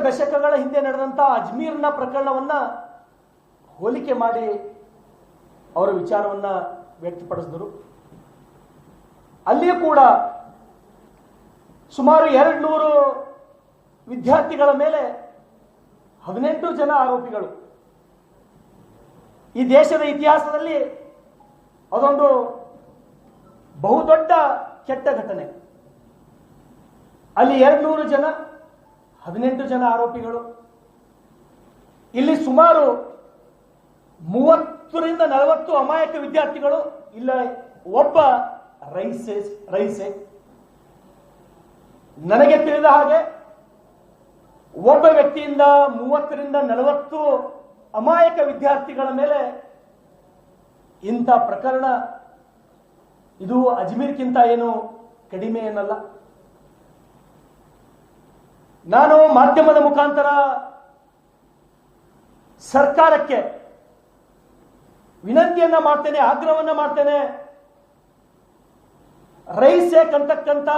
ದಶಕಗಳ ಹಿಂದೆ ನಡೆದಂತ ಅಜ್ಮೀರ್ನ ಪ್ರಕರಣವನ್ನ ಹೋಲಿಕೆ ಮಾಡಿ ಅವರ ವಿಚಾರವನ್ನ ವ್ಯಕ್ತಪಡಿಸಿದರು. ಅಲ್ಲಿಯೂ ಕೂಡ ಸುಮಾರು 200 ವಿದ್ಯಾರ್ಥಿಗಳ ಮೇಲೆ 18 ಜನ ಆರೋಪಿಗಳು. ಈ ದೇಶದ ಇತಿಹಾಸದಲ್ಲಿ ಅದೊಂದು ಬಹುದೊಡ್ಡ ಕೆಟ್ಟ ಘಟನೆ. ಅಲ್ಲಿ 200 ಜನ 18 ಜನ ಆರೋಪಿಗಳು. ಇಲ್ಲಿ ಸುಮಾರು 30ರಿಂದ 40 ಅಮಾಯಕ ವಿದ್ಯಾರ್ಥಿಗಳು, ಇಲ್ಲ ಒಬ್ಬ ರೈಸೆ. ನನಗೆ ತಿಳಿದ ಹಾಗೆ ಒಬ್ಬ ವ್ಯಕ್ತಿಯಿಂದ 30ರಿಂದ 40 ಅಮಾಯಕ ವಿದ್ಯಾರ್ಥಿಗಳ ಮೇಲೆ ಇಂಥ ಪ್ರಕರಣ. ಇದು ಅಜ್ಮೀರ್ಗಿಂತ ಏನು ಕಡಿಮೆ ಏನಲ್ಲ. ನಾನು ಮಾಧ್ಯಮದ ಮುಖಾಂತರ ಸರ್ಕಾರಕ್ಕೆ ವಿನಂತಿಯನ್ನ ಮಾಡ್ತೇನೆ, ಆಗ್ರಹವನ್ನ ಮಾಡ್ತೇನೆ. ರೈಸೇಕ್ ಅಂತಕ್ಕಂಥ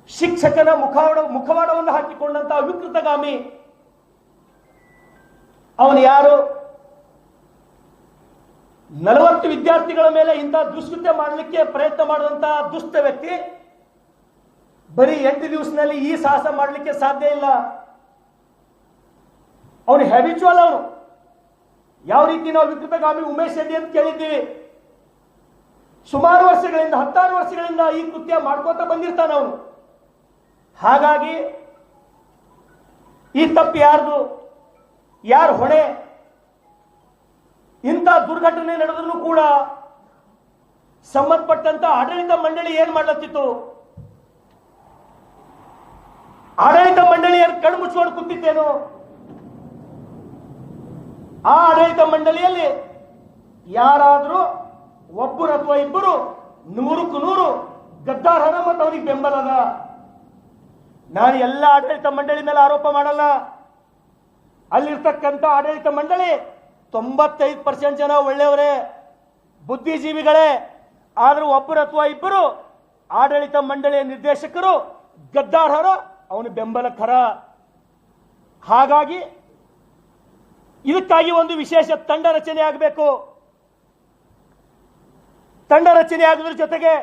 ಶಿಕ್ಷಕನ ಮುಖವಾಡವನ್ನು ಹಾಕಿಕೊಂಡಂತ ವಿಕೃತಗಾಮಿ ಅವನು ಯಾರು? 40 ವಿದ್ಯಾರ್ಥಿಗಳ ಮೇಲೆ ಇಂಥ ದುಷ್ಕೃತ್ಯ ಮಾಡಲಿಕ್ಕೆ ಪ್ರಯತ್ನ ಮಾಡಿದಂತ ದುಷ್ಟ ವ್ಯಕ್ತಿ ಬರೀ 8 ದಿವಸದಲ್ಲಿ ಈ ಸಾಹಸ ಮಾಡಲಿಕ್ಕೆ ಸಾಧ್ಯ ಇಲ್ಲ. ಅವನು ಹ್ಯಾಬಿಚುವಲ್. ಅವನು ಯಾವ ರೀತಿ ನಾವು ವಿಕೃತಗಾಮಿ ಉಮೇಶ್ ರೆಡ್ಡಿ ಅಂತ ಕೇಳಿದ್ದೀವಿ, ಸುಮಾರು ವರ್ಷಗಳಿಂದ 16 ವರ್ಷಗಳಿಂದ ಈ ಕೃತ್ಯ ಮಾಡ್ಕೋತ ಬಂದಿರ್ತಾನೆ ಅವನು. ಹಾಗಾಗಿ ಈ ತಪ್ಪು ಯಾರ್ದು, ಯಾರು ಹೊಣೆ? ಇಂಥ ದುರ್ಘಟನೆ ನಡೆದರೂ ಕೂಡ ಸಂಬಂಧಪಟ್ಟಂತ ಆಡಳಿತ ಮಂಡಳಿ ಏನ್ ಮಾಡ್ಲತ್ತಿತ್ತು? ಆಡಳಿತ ಮಂಡಳಿ ಏನು ಕಣ್ಣು ಮುಚ್ಚಿಕೊಂಡು ಕೂತಿತ್ತೇನು? ಆ ಆಡಳಿತ ಮಂಡಳಿಯಲ್ಲಿ ಯಾರಾದರೂ ಒಬ್ಬರು ಅಥವಾ ಇಬ್ಬರು 100ಕ್ಕೆ 100 ಗದ್ದಾರನ ಮತ್ತು ಅವರಿಗೆ ಬೆಂಬಲದ. ನಾನು ಎಲ್ಲ ಆಡಳಿತ ಮಂಡಳಿ ಮೇಲೆ ಆರೋಪ ಮಾಡಲ್ಲ. ಅಲ್ಲಿರ್ತಕ್ಕಂಥ ಆಡಳಿತ ಮಂಡಳಿ 95% ಜನ ಒಳ್ಳೆಯವರೇ, ಬುದ್ಧಿಜೀವಿಗಳೇ. ಆದ್ರೂ ಒಬ್ಬರು ಅಥವಾ ಇಬ್ಬರು ಆಡಳಿತ ಮಂಡಳಿಯ ನಿರ್ದೇಶಕರು ಗದ್ದಾರರ, ಅವನು ಬೆಂಬಲಕರ. ಹಾಗಾಗಿ ಇದಕ್ಕಾಗಿ ಒಂದು ವಿಶೇಷ ತಂಡ ರಚನೆ ಆಗಬೇಕು. ತಂಡ ರಚನೆ ಆಗೋದ್ರ ಜೊತೆಗೆ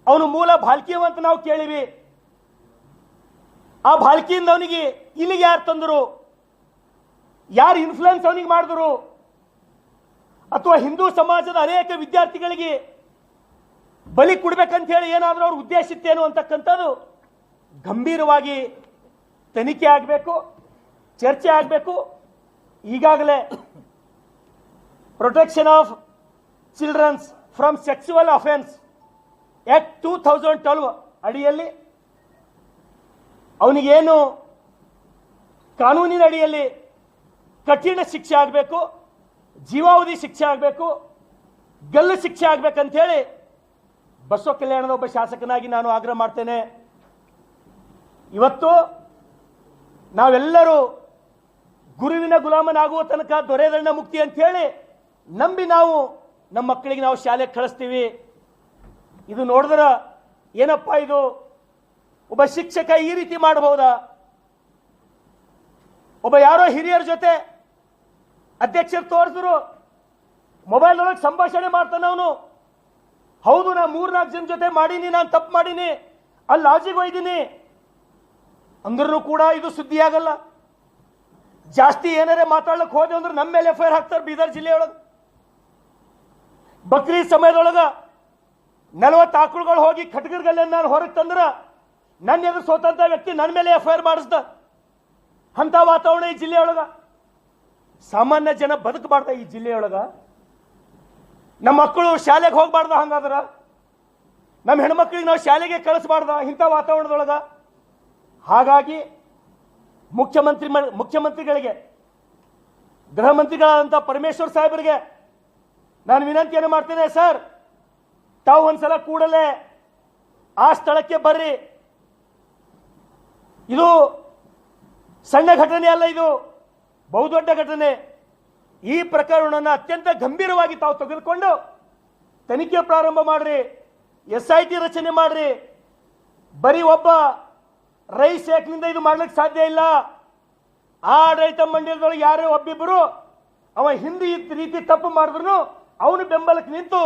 ಅವನು ಮೂಲ ಭಾಲ್ಕಿಯವ ಅಂತ ನಾವು ಕೇಳಿವಿ. ಆ ಭಾಲ್ಕಿಯಿಂದ ಅವನಿಗೆ ಇಲ್ಲಿಗೆ ಯಾರು ತಂದರು? ಯಾರು ಇನ್ಫ್ಲುಯೆನ್ಸ್ ಅವನಿಗೆ ಮಾಡಿದ್ರು? ಅಥವಾ ಹಿಂದೂ ಸಮಾಜದ ಅನೇಕ ವಿದ್ಯಾರ್ಥಿಗಳಿಗೆ ಬಲಿ ಕೊಡ್ಬೇಕಂತ ಹೇಳಿ ಏನಾದರೂ ಅವ್ರ ಉದ್ದೇಶ ಇತ್ತೇನು ಅಂತಕ್ಕಂಥದ್ದು ಗಂಭೀರವಾಗಿ ತನಿಖೆ ಆಗಬೇಕು, ಚರ್ಚೆ ಆಗಬೇಕು. ಈಗಾಗಲೇ protection of children's from sexual offence act 2012 ಅಡಿಯಲ್ಲಿ ಅವನಿಗೇನು ಕಾನೂನಿನ ಅಡಿಯಲ್ಲಿ ಕಠಿಣ ಶಿಕ್ಷೆ ಆಗಬೇಕು, ಜೀವಾವಧಿ ಶಿಕ್ಷೆ ಆಗಬೇಕು, ಗಲ್ಲು ಶಿಕ್ಷೆ ಆಗ್ಬೇಕಂತ ಹೇಳಿ ಬಸವ ಕಲ್ಯಾಣದ ಒಬ್ಬ ಶಾಸಕನಾಗಿ ನಾನು ಆಗ್ರಹ ಮಾಡ್ತೇನೆ. ಇವತ್ತು ನಾವೆಲ್ಲರೂ ಗುರುವಿನ ಗುಲಾಮನಾಗುವ ತನಕ ದೊರೆದಂಡ ಮುಕ್ತಿ ಅಂತ ಹೇಳಿ ನಂಬಿ ನಾವು ನಮ್ಮ ಮಕ್ಕಳಿಗೆ ನಾವು ಶಾಲೆಗೆ ಕಳಿಸ್ತೀವಿ. ಇದು ನೋಡಿದ್ರೆ ಏನಪ್ಪ ಇದು, ಒಬ್ಬ ಶಿಕ್ಷಕ ಈ ರೀತಿ ಮಾಡಬಹುದಾ? ಒಬ್ಬ ಯಾರೋ ಹಿರಿಯರ ಜೊತೆ ಅಧ್ಯಕ್ಷರು ತೋರಿಸಿದ್ರು, ಮೊಬೈಲ್ ಒಳಗೆ ಸಂಭಾಷಣೆ ಮಾಡ್ತಾನೆ ಅವನು. ಹೌದು, ನಾ 3-4 ಜನ ಜೊತೆ ಮಾಡೀನಿ, ನಾನು ತಪ್ಪು ಮಾಡೀನಿ, ಅಲ್ಲಿ ಲಾಜಿಗೆ ಒಯ್ದೀನಿ ಅಂದ್ರೂ ಕೂಡ ಇದು ಸುದ್ದಿ ಆಗಲ್ಲ. ಜಾಸ್ತಿ ಏನಾರೇ ಮಾತಾಡ್ಲಿಕ್ಕೆ ಹೋದೆ ಅಂದ್ರೆ ನಮ್ಮ ಮೇಲೆ FIR ಹಾಕ್ತಾರೆ ಬೀದರ್ ಜಿಲ್ಲೆಯೊಳಗೆ. ಬಕ್ರೀದ್ ಸಮಯದೊಳಗ 40 ಆಕಳುಗಳು ಹೋಗಿ ಖಟ್ಗರ್ಗಲ್ಲ ನಾನು ಹೊರಗೆ ತಂದ್ರ ನನ್ನ ಎದುರು ಸೋತಂತ ವ್ಯಕ್ತಿ ನನ್ನ ಮೇಲೆ FIR ಮಾಡಿಸ್ದ. ಅಂತ ವಾತಾವರಣ ಈ ಜಿಲ್ಲೆಯೊಳಗ. ಸಾಮಾನ್ಯ ಜನ ಬದುಕಬಾರ್ದ ಈ ಜಿಲ್ಲೆಯೊಳಗ? ನಮ್ಮ ಮಕ್ಕಳು ಶಾಲೆಗೆ ಹೋಗ್ಬಾರ್ದ? ಹಂಗಾದ್ರ ನಮ್ಮ ಹೆಣ್ಮಕ್ಳಿಗೆ ನಾವು ಶಾಲೆಗೆ ಕಳಿಸಬಾರ್ದ ಇಂಥ ವಾತಾವರಣದೊಳಗ? ಹಾಗಾಗಿ ಮುಖ್ಯಮಂತ್ರಿಗಳಿಗೆ, ಗೃಹ ಮಂತ್ರಿಗಳಾದಂಥ ಪರಮೇಶ್ವರ್ ಸಾಹೇಬರಿಗೆ ನಾನು ವಿನಂತಿಯನ್ನು ಮಾಡ್ತೇನೆ. ಸರ್, ತಾವು ಒಂದ್ಸಲ ಕೂಡಲೇ ಆ ಸ್ಥಳಕ್ಕೆ ಬರ್ರಿ. ಇದು ಸಣ್ಣ ಘಟನೆ ಅಲ್ಲ, ಇದು ಬಹುದೊಡ್ಡ ಘಟನೆ. ಈ ಪ್ರಕರಣವನ್ನು ಅತ್ಯಂತ ಗಂಭೀರವಾಗಿ ತಾವು ತೆಗೆದುಕೊಂಡು ತನಿಖೆ ಪ್ರಾರಂಭ ಮಾಡ್ರಿ, SIT ರಚನೆ ಮಾಡ್ರಿ. ಬರೀ ಒಬ್ಬ ರೈಸ್ ಏಕ್ನಿಂದ ಇದು ಮಾಡ್ಲಿಕ್ಕೆ ಸಾಧ್ಯ ಇಲ್ಲ. ಆಡಳಿತ ಮಂಡಲದೊಳಗೆ ಯಾರೇ ಒಬ್ಬಿಬ್ಬರು ಅವ ಹಿಂದಿ ರೀತಿ ತಪ್ಪು ಮಾಡಿದ್ರು ಅವನು ಬೆಂಬಲಕ್ಕೆ ನಿಂತು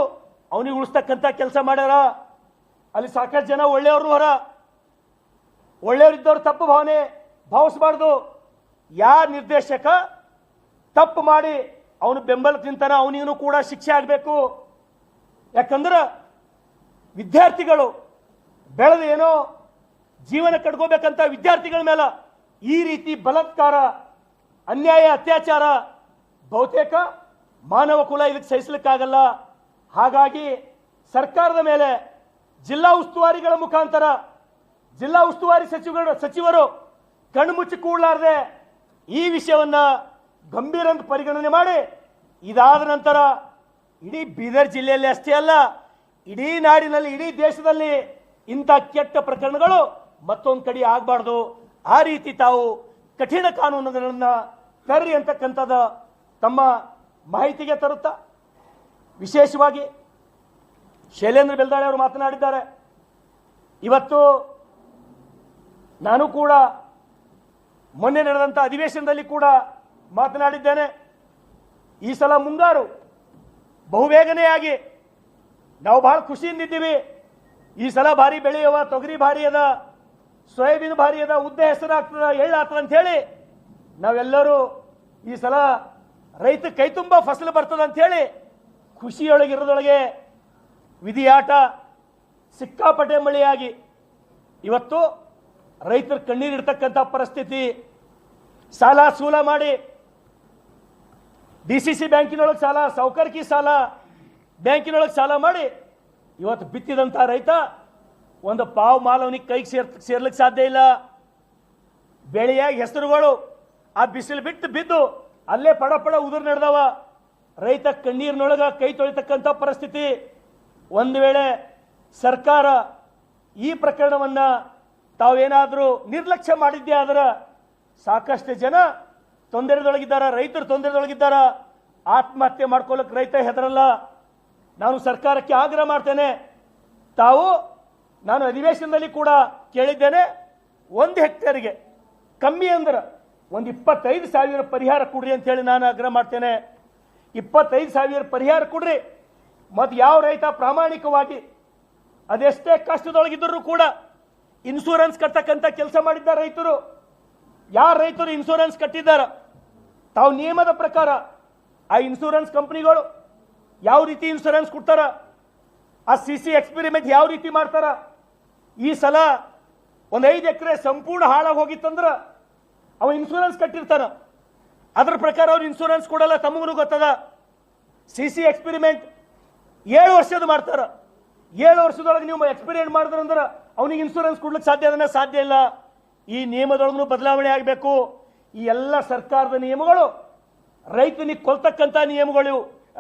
ಅವನಿಗೆ ಉಳಿಸ್ತಕ್ಕಂಥ ಕೆಲಸ ಮಾಡ್ಯಾರ. ಅಲ್ಲಿ ಸಾಕಷ್ಟು ಜನ ಒಳ್ಳೆಯವರು ಹೊರ ಒಳ್ಳೆಯವರಿದ್ದವ್ರು ತಪ್ಪು ಭಾವಿಸಬಾರ್ದು. ಯಾರ ನಿರ್ದೇಶಕ ತಪ್ಪು ಮಾಡಿ ಅವನು ಬೆಂಬಲಕ್ಕೆ ನಿಂತಾನ ಅವನಿಗೂ ಕೂಡ ಶಿಕ್ಷೆ ಆಗಬೇಕು. ಯಾಕಂದ್ರೆ ವಿದ್ಯಾರ್ಥಿಗಳು ಬೆಳೆದು ಏನೋ ಜೀವನ ಕಟ್ಕೋಬೇಕಂತ ವಿದ್ಯಾರ್ಥಿಗಳ ಮೇಲೆ ಈ ರೀತಿ ಬಲಾತ್ಕಾರ, ಅನ್ಯಾಯ, ಅತ್ಯಾಚಾರ ಬಹುತೇಕ ಮಾನವ ಕುಲ ಇದಕ್ಕೆ ಸಹಿಸಲಿಕ್ಕಾಗಲ್ಲ. ಹಾಗಾಗಿ ಸರ್ಕಾರದ ಮೇಲೆ ಜಿಲ್ಲಾ ಉಸ್ತುವಾರಿಗಳ ಮುಖಾಂತರ ಜಿಲ್ಲಾ ಉಸ್ತುವಾರಿ ಸಚಿವರು ಕಣ್ಮುಚ್ಚಿ ಕೂಡಲಾರದೆ ಈ ವಿಷಯವನ್ನ ಗಂಭೀರ ಅಂತ ಪರಿಗಣನೆ ಮಾಡಿ ಇದಾದ ನಂತರ ಇಡೀ ಬೀದರ್ ಜಿಲ್ಲೆಯಲ್ಲಿ ಅಷ್ಟೇ ಅಲ್ಲ, ಇಡೀ ನಾಡಿನಲ್ಲಿ, ಇಡೀ ದೇಶದಲ್ಲಿ ಇಂಥ ಕೆಟ್ಟ ಪ್ರಕರಣಗಳು ಮತ್ತೊಂದು ಕಡೆ ಆಗಬಾರ್ದು. ಆ ರೀತಿ ತಾವು ಕಠಿಣ ಕಾನೂನುಗಳನ್ನು ತರ್ರಿ ಅಂತಕ್ಕಂಥದ ತಮ್ಮ ಮಾಹಿತಿಗೆ ತರುತ್ತಾ ವಿಶೇಷವಾಗಿ ಶೈಲೇಂದ್ರ ಬೆಲ್ದಾಳೆ ಅವರು ಮಾತನಾಡಿದ್ದಾರೆ. ಇವತ್ತು ನಾನು ಕೂಡ ಮೊನ್ನೆ ನಡೆದಂಥ ಅಧಿವೇಶನದಲ್ಲಿ ಕೂಡ ಮಾತನಾಡಿದ್ದೇನೆ. ಈ ಸಲ ಮುಂಗಾರು ಬಹುಬೇಗನೆಯಾಗಿ ನಾವು ಬಹಳ ಖುಷಿಯಿಂದಿದ್ದೀವಿ. ಈ ಸಲ ಭಾರಿ ಬೆಳೆಯುವ, ತೊಗರಿ ಭಾರಿ ಅದ, ಸೋಯಾಬೀನ್ ಭಾರಿ ಅದ, ಉದ್ದ ಹೆಸರಾಗ್ತದ, ಎಳ್ಳಾಗ್ತದ ಅಂತ ಹೇಳಿ ನಾವೆಲ್ಲರೂ ಈ ಸಲ ರೈತ ಕೈ ತುಂಬ ಫಸಲು ಬರ್ತದ ಅಂತ ಹೇಳಿ ಖುಷಿಯೊಳಗಿರೋದೊಳಗೆ ವಿಧಿಯಾಟ ಸಿಕ್ಕಾಪಟ್ಟೆ ಮಳೆಯಾಗಿ ಇವತ್ತು ರೈತರ ಕಣ್ಣೀರಿಡ್ತಕ್ಕಂಥ ಪರಿಸ್ಥಿತಿ. ಸಾಲ ಸೂಲ ಮಾಡಿ DCC ಬ್ಯಾಂಕಿನೊಳಗೆ ಸಾಲ, ಸೌಕರ್ಕಿ ಸಾಲ, ಬ್ಯಾಂಕಿನೊಳಗೆ ಸಾಲ ಮಾಡಿ ಇವತ್ತು ಬಿತ್ತಿದಂಥ ರೈತ ಒಂದು ಪಾವು ಮಾಲ್ ಅವನಿಗೆ ಕೈಗೆ ಸೇರ್ಲಿಕ್ಕೆ ಸಾಧ್ಯ ಇಲ್ಲ. ಬೆಳೆಯಾಗಿ ಹೆಸರುಗಳು ಆ ಬಿಸಿಲು ಬಿಟ್ಟು ಬಿದ್ದು ಅಲ್ಲೇ ಪಡ ಪಡ ಉದುರು ನಡೆದವ. ರೈತ ಕಣ್ಣೀರಿನೊಳಗೆ ಕೈ ತೊಳಿತಕ್ಕಂಥ ಪರಿಸ್ಥಿತಿ. ಒಂದು ವೇಳೆ ಸರ್ಕಾರ ಈ ಪ್ರಕರಣವನ್ನು ತಾವೇನಾದರೂ ನಿರ್ಲಕ್ಷ್ಯ ಮಾಡಿದ್ದೇ ಆದ್ರೆ ಸಾಕಷ್ಟು ಜನ ತೊಂದರೆದೊಳಗಿದ್ದಾರ, ರೈತರು ತೊಂದರೆದೊಳಗಿದ್ದಾರ. ಆತ್ಮಹತ್ಯೆ ಮಾಡ್ಕೊಳ್ಳೋಕೆ ರೈತ ಹೆದರಲ್ಲ. ನಾನು ಸರ್ಕಾರಕ್ಕೆ ಆಗ್ರಹ ಮಾಡ್ತೇನೆ, ನಾನು ಅಧಿವೇಶನದಲ್ಲಿ ಕೂಡ ಕೇಳಿದ್ದೇನೆ, 1 ಹೆಕ್ಟೇರ್ಗೆ ಕಮ್ಮಿ ಅಂದ್ರೆ ಒಂದು 25,000 ಪರಿಹಾರ ಕೊಡ್ರಿ ಅಂತ ಹೇಳಿ ನಾನು ಆಗ್ರಹ ಮಾಡ್ತೇನೆ. 25,000 ಪರಿಹಾರ ಕೊಡ್ರಿ. ಮತ್ತು ಯಾವ ರೈತ ಪ್ರಾಮಾಣಿಕವಾಗಿ ಅದೆಷ್ಟೇ ಕಷ್ಟದೊಳಗಿದ್ದರೂ ಕೂಡ ಇನ್ಶೂರೆನ್ಸ್ ಕಟ್ಟತಕ್ಕಂಥ ಕೆಲಸ ಮಾಡಿದ್ದಾರೆ ರೈತರು. ಯಾರು ರೈತರು ಇನ್ಶೂರೆನ್ಸ್ ಕಟ್ಟಿದ್ದಾರೆ ತಾವು ನಿಯಮದ ಪ್ರಕಾರ ಆ ಇನ್ಶೂರೆನ್ಸ್ ಕಂಪನಿಗಳು ಯಾವ ರೀತಿ ಇನ್ಶೂರೆನ್ಸ್ ಕೊಡ್ತಾರ, ಆ CC ಎಕ್ಸ್ಪೆರಿಮೆಂಟ್ ಯಾವ ರೀತಿ ಮಾಡ್ತಾರ. ಈ ಸಲ ಒಂದು 5 ಎಕರೆ ಸಂಪೂರ್ಣ ಹಾಳಾಗಿ ಹೋಗಿತ್ತಂದ್ರೆ ಅವ ಇನ್ಶೂರೆನ್ಸ್ ಕಟ್ಟಿರ್ತಾನ, ಅದ್ರ ಪ್ರಕಾರ ಅವ್ರು ಇನ್ಶೂರೆನ್ಸ್ ಕೊಡಲ್ಲ. ತಮಗೂ ಗೊತ್ತದ. CC ಎಕ್ಸ್ಪೆರಿಮೆಂಟ್ 7 ವರ್ಷದ ಮಾಡ್ತಾರ. 7 ವರ್ಷದೊಳಗೆ ನೀವು ಎಕ್ಸ್ಪೆರಿಮೆಂಟ್ ಮಾಡಿದ್ರಂದ್ರೆ ಅವನಿಗೆ ಇನ್ಶೂರೆನ್ಸ್ ಕೊಡ್ಲಿಕ್ಕೆ ಸಾಧ್ಯ ಇಲ್ಲ. ಈ ನಿಯಮದೊಳಗೂ ಬದಲಾವಣೆ ಆಗಬೇಕು. ಈ ಎಲ್ಲ ಸರ್ಕಾರದ ನಿಯಮಗಳು ರೈತನಿಗೆ ಕೊಲ್ತಕ್ಕಂಥ ನಿಯಮಗಳು,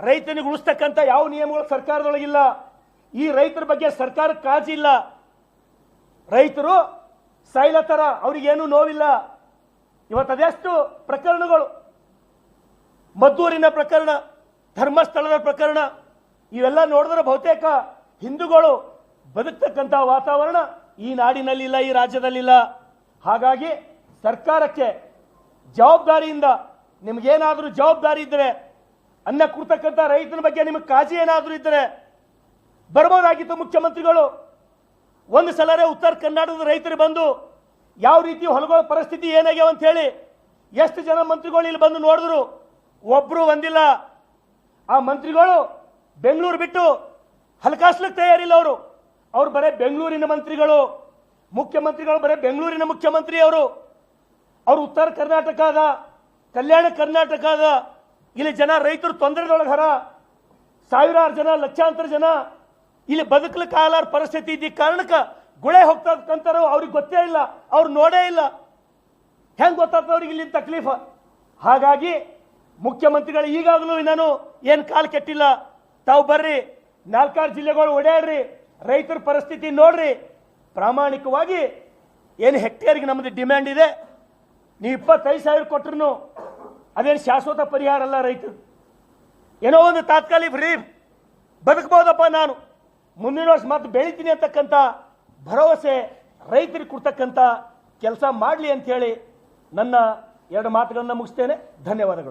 ರೈತನಿಗೆ ಉಳಿಸ್ತಕ್ಕಂಥ ಯಾವ ನಿಯಮಗಳು ಸರ್ಕಾರದೊಳಗಿಲ್ಲ. ಈ ರೈತರ ಬಗ್ಗೆ ಸರ್ಕಾರಕ್ಕೆ ಕಾಳಜಿ ಇಲ್ಲ. ರೈತರು ಸಾಯ್ಲತ್ತರ, ಅವ್ರಿಗೇನು ನೋವಿಲ್ಲ. ಇವತ್ತು ಅದೆಷ್ಟು ಪ್ರಕರಣಗಳು, ಮದ್ದೂರಿನ ಪ್ರಕರಣ, ಧರ್ಮಸ್ಥಳದ ಪ್ರಕರಣ, ಇವೆಲ್ಲ ನೋಡಿದ್ರೆ ಬಹುತೇಕ ಹಿಂದೂಗಳು ಬದುಕ್ತಕ್ಕಂಥ ವಾತಾವರಣ ಈ ನಾಡಿನಲ್ಲಿಲ್ಲ, ಈ ರಾಜ್ಯದಲ್ಲಿಲ್ಲ. ಹಾಗಾಗಿ ಸರ್ಕಾರಕ್ಕೆ ಜವಾಬ್ದಾರಿಯಿಂದ, ನಿಮಗೇನಾದರೂ ಜವಾಬ್ದಾರಿ ಇದ್ದರೆ, ಅನ್ನ ಕೊಡ್ತಕ್ಕಂಥ ರೈತನ ಬಗ್ಗೆ ನಿಮಗೆ ಕಾಳಜಿ ಏನಾದರೂ ಇದ್ದರೆ ಬರ್ಬೋದಾಗಿತ್ತು ಮುಖ್ಯಮಂತ್ರಿಗಳು. ಒಂದು ಸಲರೇ ಉತ್ತರ ಕರ್ನಾಟಕದ ರೈತರು ಬಂದು ಯಾವ ರೀತಿ ಹೊಲಗಳ ಪರಿಸ್ಥಿತಿ ಏನಾಗ್ಯಾವ ಅಂತ ಹೇಳಿ ಎಷ್ಟು ಜನ ಮಂತ್ರಿಗಳು ಇಲ್ಲಿ ಬಂದು ನೋಡಿದ್ರು, ಒಬ್ರು ಬಂದಿಲ್ಲ. ಆ ಮಂತ್ರಿಗಳು ಬೆಂಗಳೂರು ಬಿಟ್ಟು ಹಲಕಾಸ್ಲಿಕ್ಕೆ ತಯಾರಿಲ್ಲ. ಅವರು ಬರೇ ಬೆಂಗಳೂರಿನ ಮಂತ್ರಿಗಳು, ಮುಖ್ಯಮಂತ್ರಿಗಳು ಬರೇ ಬೆಂಗಳೂರಿನ ಮುಖ್ಯಮಂತ್ರಿ. ಅವರು ಉತ್ತರ ಕರ್ನಾಟಕದ, ಕಲ್ಯಾಣ ಕರ್ನಾಟಕದ ಇಲ್ಲಿ ಜನ ರೈತರು ತೊಂದರೆದೊಳಗೆ ಹರ, ಸಾವಿರಾರು ಜನ, ಲಕ್ಷಾಂತರ ಜನ ಇಲ್ಲಿ ಬದುಕಲಿಕ್ಕೆ ಆಗಲಾರ ಪರಿಸ್ಥಿತಿ ಇದ್ದ ಕಾರಣಕ್ಕೆ ಗುಳೆ ಹೋಗ್ತಕ್ಕಂಥವ್ರು ಅವ್ರಿಗೆ ಗೊತ್ತೇ ಇಲ್ಲ, ಅವ್ರು ನೋಡೇ ಇಲ್ಲ. ಹೆಂಗೆ ಗೊತ್ತಾಗ್ತದೆ ಅವ್ರಿಗೆ ಇಲ್ಲಿ ತಕ್ಲೀಫ? ಹಾಗಾಗಿ ಮುಖ್ಯಮಂತ್ರಿಗಳು ಈಗಾಗಲೂ ನಾನು ಏನು ಕಾಲು ಕೆಟ್ಟಿಲ್ಲ, ತಾವು ಬರ್ರಿ, 4-6 ಜಿಲ್ಲೆಗಳು ಓಡಾಡ್ರಿ, ರೈತರ ಪರಿಸ್ಥಿತಿ ನೋಡ್ರಿ. ಪ್ರಾಮಾಣಿಕವಾಗಿ ಏನು ಹೆಕ್ಟೇರ್ಗೆ ನಮ್ಮದು ಡಿಮ್ಯಾಂಡ್ ಇದೆ, ನೀವು 25,000 ಕೊಟ್ಟರು ಅದೇನು ಶಾಶ್ವತ ಪರಿಹಾರ ಅಲ್ಲ. ರೈತರು ಏನೋ ಒಂದು ತಾತ್ಕಾಲಿಕ ರಿಲೀಫ್, ಬದುಕಬಹುದಪ್ಪ, ನಾನು ಮುಂದಿನ ವರ್ಷ ಮತ್ತೆ ಬೆಳಿತೀನಿ ಅಂತಕ್ಕಂಥ ಭರವಸೆ ರೈತರಿಗೆ ಕೊಡ್ತಕ್ಕಂಥ ಕೆಲಸ ಮಾಡಲಿ ಅಂತ ಹೇಳಿ ನನ್ನ ಎರಡು ಮಾತುಗಳನ್ನು ಮುಗಿಸ್ತೇನೆ. ಧನ್ಯವಾದಗಳು.